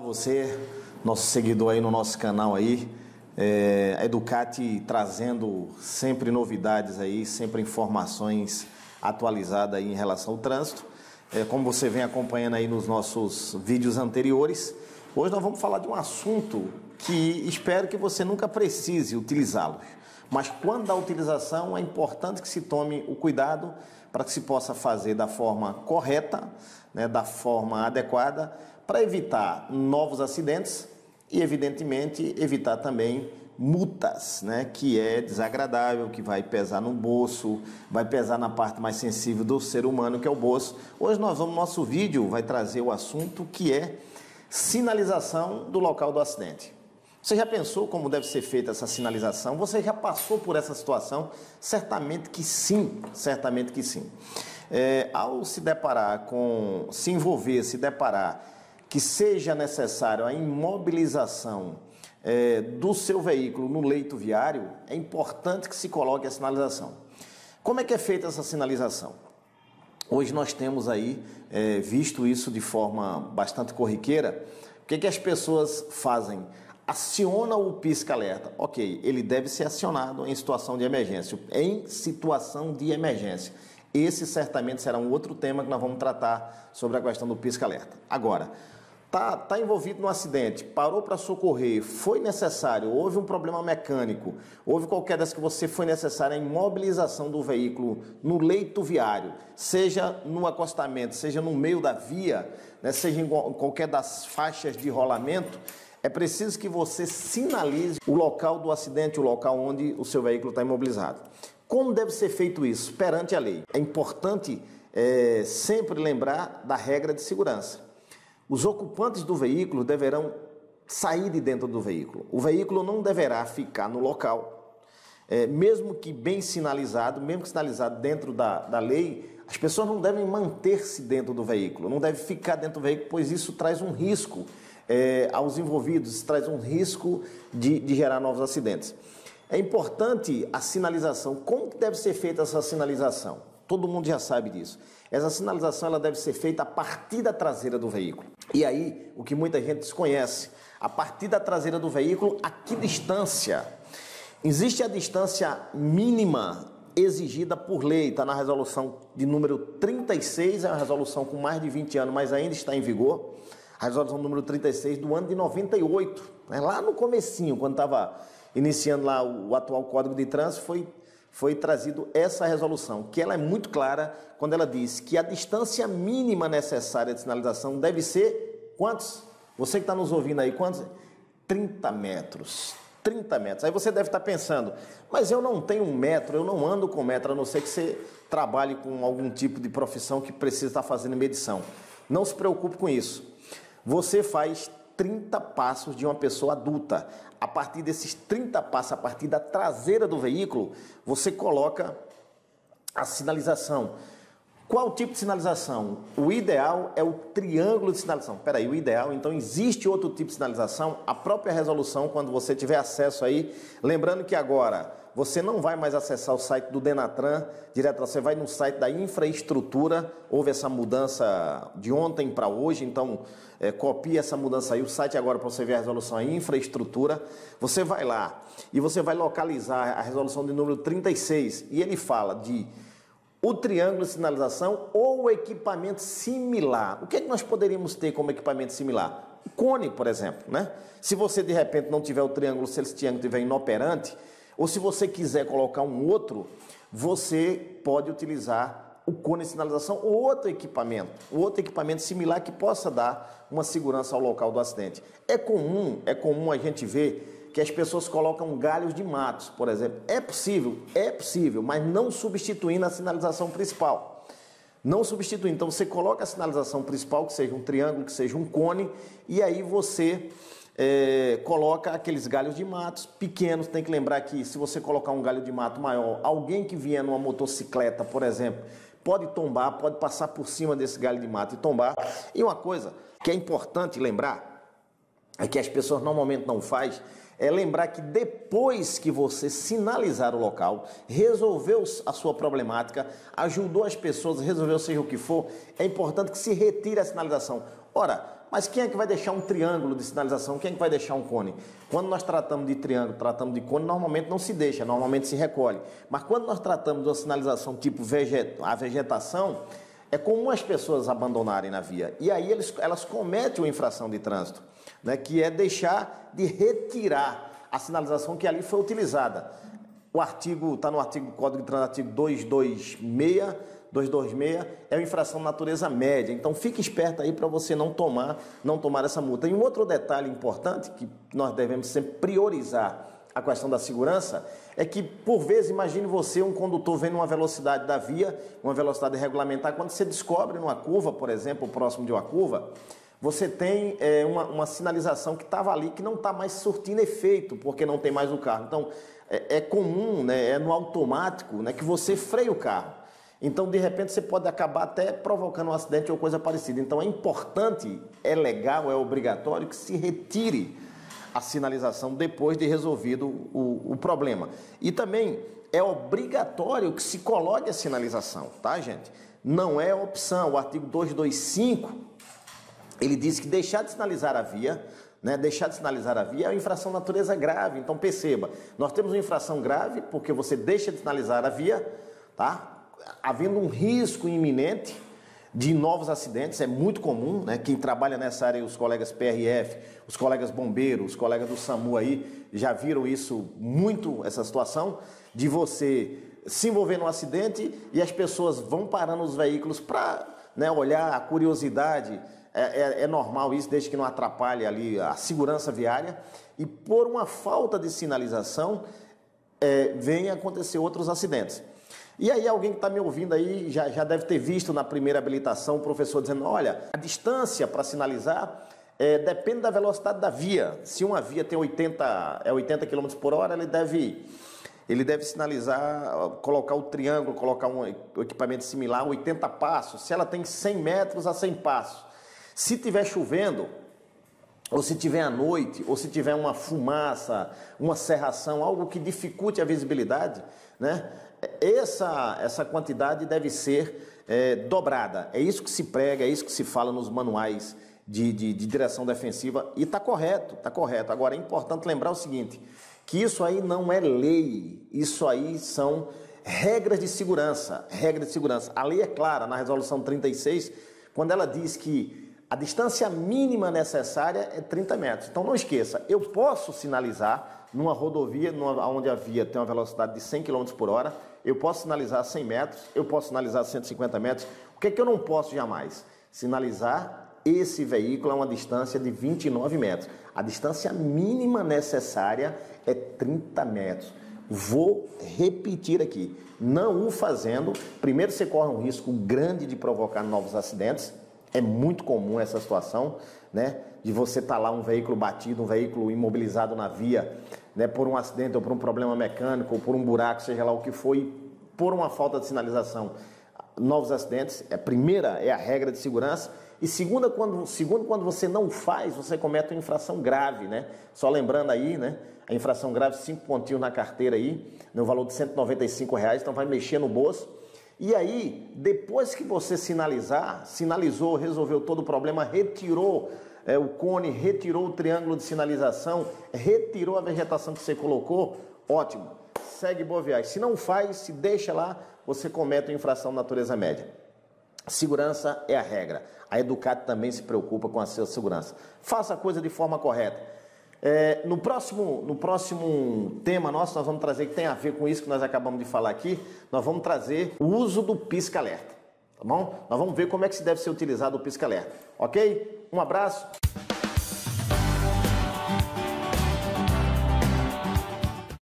Você, nosso seguidor aí no nosso canal aí, a Educati trazendo sempre novidades aí, sempre informações atualizadas aí em relação ao trânsito. Como você vem acompanhando aí nos nossos vídeos anteriores, hoje nós vamos falar de um assunto que espero que você nunca precise utilizá-lo. Mas quando da utilização é importante que se tome o cuidado para que se possa fazer da forma correta, né, da forma adequada, para evitar novos acidentes e, evidentemente, evitar também multas, né, que é desagradável, que vai pesar no bolso, vai pesar na parte mais sensível do ser humano, que é o bolso. Hoje nosso vídeo vai trazer o assunto que é sinalização do local do acidente. Você já pensou como deve ser feita essa sinalização? Você já passou por essa situação? Certamente que sim, certamente que sim. Ao se deparar se deparar que seja necessário a imobilização do seu veículo no leito viário, é importante que se coloque a sinalização. Como é que é feita essa sinalização? Hoje nós temos aí visto isso de forma bastante corriqueira. O que as pessoas fazem? Aciona o pisca-alerta. Ok, ele deve ser acionado em situação de emergência. Em situação de emergência. Esse certamente será um outro tema que nós vamos tratar sobre a questão do pisca-alerta. Agora, tá envolvido no acidente, parou para socorrer, foi necessário, houve um problema mecânico, houve qualquer das que você foi necessária a imobilização do veículo no leito viário, seja no acostamento, seja no meio da via, né, seja em qualquer das faixas de rolamento, é preciso que você sinalize o local do acidente, o local onde o seu veículo está imobilizado. Como deve ser feito isso? Perante a lei. É importante sempre lembrar da regra de segurança. Os ocupantes do veículo deverão sair de dentro do veículo. O veículo não deverá ficar no local. Mesmo que bem sinalizado, mesmo que sinalizado dentro da lei, as pessoas não devem manter-se dentro do veículo, não devem ficar dentro do veículo, pois isso traz um risco aos envolvidos, isso traz um risco de gerar novos acidentes. É importante a sinalização. Como que deve ser feita essa sinalização? Todo mundo já sabe disso. Essa sinalização ela deve ser feita a partir da traseira do veículo. E aí, o que muita gente desconhece, a partir da traseira do veículo, a que distância? Existe a distância mínima exigida por lei, está na resolução de número 36, é uma resolução com mais de 20 anos, mas ainda está em vigor. A resolução número 36 do ano de 98, né? Lá no comecinho, quando estava iniciando lá o atual Código de Trânsito, foi trazido essa resolução, que ela é muito clara quando ela diz que a distância mínima necessária de sinalização deve ser quantos? Você que está nos ouvindo aí, quantos? 30 metros. 30 metros. Aí você deve estar pensando, mas eu não tenho 1 metro, eu não ando com metro, a não ser que você trabalhe com algum tipo de profissão que precisa estar fazendo medição. Não se preocupe com isso. Você faz 30 passos de uma pessoa adulta. A partir desses 30 passos, a partir da traseira do veículo, você coloca a sinalização. Qual tipo de sinalização? O ideal é o triângulo de sinalização. Peraí, o ideal, então existe outro tipo de sinalização? A própria resolução, quando você tiver acesso aí, lembrando que agora você não vai mais acessar o site do Denatran direto, você vai no site da infraestrutura, houve essa mudança de ontem para hoje, então copia essa mudança aí, o site agora para você ver a resolução é infraestrutura, você vai lá e você vai localizar a resolução de número 36 e ele fala de o triângulo de sinalização ou o equipamento similar. O que é que nós poderíamos ter como equipamento similar? O cone, por exemplo, né? Se você de repente não tiver o triângulo, se esse triângulo estiver inoperante, ou se você quiser colocar um outro, você pode utilizar o cone de sinalização ou outro equipamento similar que possa dar uma segurança ao local do acidente. É comum a gente ver que as pessoas colocam galhos de matos, por exemplo. É possível, mas não substituindo a sinalização principal. Não substituindo. Então você coloca a sinalização principal, que seja um triângulo, que seja um cone, e aí você coloca aqueles galhos de matos pequenos. Tem que lembrar que se você colocar um galho de mato maior, alguém que vier numa motocicleta, por exemplo, pode tombar, pode passar por cima desse galho de mato e tombar. E uma coisa que é importante lembrar, é que as pessoas normalmente não fazem, é lembrar que depois que você sinalizar o local, resolveu a sua problemática, ajudou as pessoas, resolveu seja o que for, é importante que se retire a sinalização. Ora, Mas quem é que vai deixar um triângulo de sinalização? Quem é que vai deixar um cone? Quando nós tratamos de triângulo, tratamos de cone, normalmente não se deixa, normalmente se recolhe. Mas quando nós tratamos de uma sinalização tipo a vegetação, é comum as pessoas abandonarem na via. E aí elas cometem uma infração de trânsito, né, que é deixar de retirar a sinalização que ali foi utilizada. O artigo, está no artigo Código de Trânsito, artigo 226, é uma infração de natureza média. Então, fique esperto aí para você não tomar essa multa. E um outro detalhe importante, que nós devemos sempre priorizar a questão da segurança, é que, por vezes, imagine você, um condutor, vendo uma velocidade da via, uma velocidade regulamentar, quando você descobre numa curva, por exemplo, próximo de uma curva, você tem uma sinalização que estava ali, que não está mais surtindo efeito, porque não tem mais o carro. Então, é comum, né, é no automático, né, que você freia o carro. Então, de repente, você pode acabar até provocando um acidente ou coisa parecida. Então, é importante, é legal, é obrigatório que se retire a sinalização depois de resolvido o problema. E também é obrigatório que se coloque a sinalização, tá, gente? Não é opção. O artigo 225... ele diz que deixar de sinalizar a via, né, deixar de sinalizar a via é uma infração de natureza grave. Então, perceba, nós temos uma infração grave porque você deixa de sinalizar a via, tá? Havendo um risco iminente de novos acidentes, é muito comum, né? Quem trabalha nessa área, os colegas PRF, os colegas bombeiros, os colegas do SAMU aí, já viram isso muito, essa situação de você se envolver num acidente e as pessoas vão parando os veículos para, né, olhar a curiosidade. É normal isso, desde que não atrapalhe ali a segurança viária. E por uma falta de sinalização, vem acontecer outros acidentes. E aí alguém que está me ouvindo aí já deve ter visto na primeira habilitação o professor dizendo, olha, a distância para sinalizar depende da velocidade da via. Se uma via tem 80 km por hora, ele deve sinalizar, colocar o triângulo, colocar um equipamento similar, 80 passos. Se ela tem 100 metros a 100 passos. Se tiver chovendo, ou se tiver à noite, ou se tiver uma fumaça, uma cerração, algo que dificulte a visibilidade, né? Essa quantidade deve ser dobrada. É isso que se prega, é isso que se fala nos manuais de direção defensiva e está correto, está correto. Agora é importante lembrar o seguinte, que isso aí não é lei, isso aí são regras de segurança, A lei é clara na resolução 36, quando ela diz que a distância mínima necessária é 30 metros. Então não esqueça, eu posso sinalizar numa rodovia onde a via tem uma velocidade de 100 km por hora, eu posso sinalizar a 100 metros, eu posso sinalizar a 150 metros. O que é que eu não posso jamais? Sinalizar esse veículo a uma distância de 29 metros. A distância mínima necessária é 30 metros. Vou repetir aqui, não o fazendo, primeiro você corre um risco grande de provocar novos acidentes. É muito comum essa situação, né, de você estar lá, um veículo batido, um veículo imobilizado na via, né, por um acidente ou por um problema mecânico ou por um buraco, seja lá o que for, e por uma falta de sinalização, novos acidentes. A primeira é a regra de segurança. E segundo, quando você não faz, você comete uma infração grave, né? Só lembrando aí, né, a infração grave, 5 pontinhos na carteira aí, no valor de R$ 195, então vai mexer no bolso. E aí, depois que você sinalizou, resolveu todo o problema, retirou o cone, retirou o triângulo de sinalização, retirou a vegetação que você colocou, ótimo, segue boa viagem. Se não faz, se deixa lá, você comete uma infração de natureza média. Segurança é a regra. A Educati também se preocupa com a sua segurança. Faça a coisa de forma correta. No próximo tema nosso, nós vamos trazer, que tem a ver com isso que nós acabamos de falar aqui, nós vamos trazer o uso do pisca-alerta, tá bom? Nós vamos ver como é que se deve ser utilizado o pisca-alerta, ok? Um abraço.